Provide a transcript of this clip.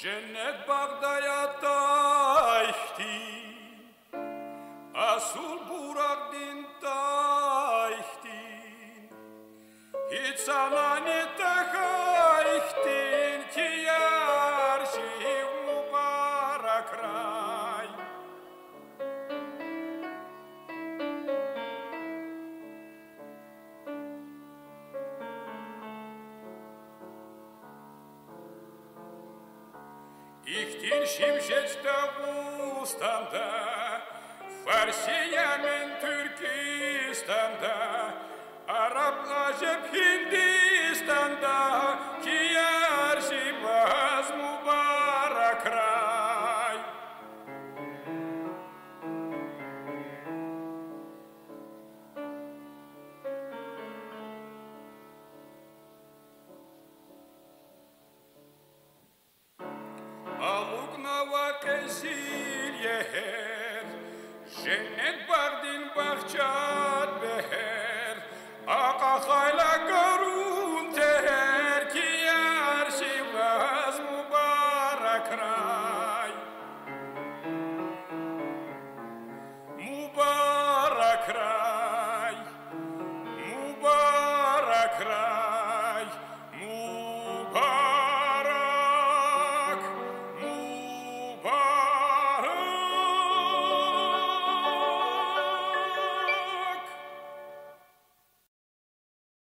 Cennet Bagdaya taşti, asul burak din taştin, hiç sana ne taştin ki yarşı mübarek ray. İhtin şimşekte Usta'nda, Farsiye'min Türkistan'da, Arap Acep Hindistan'da, ki yarşı baz mübarek ray. Alugna va kesir yeher,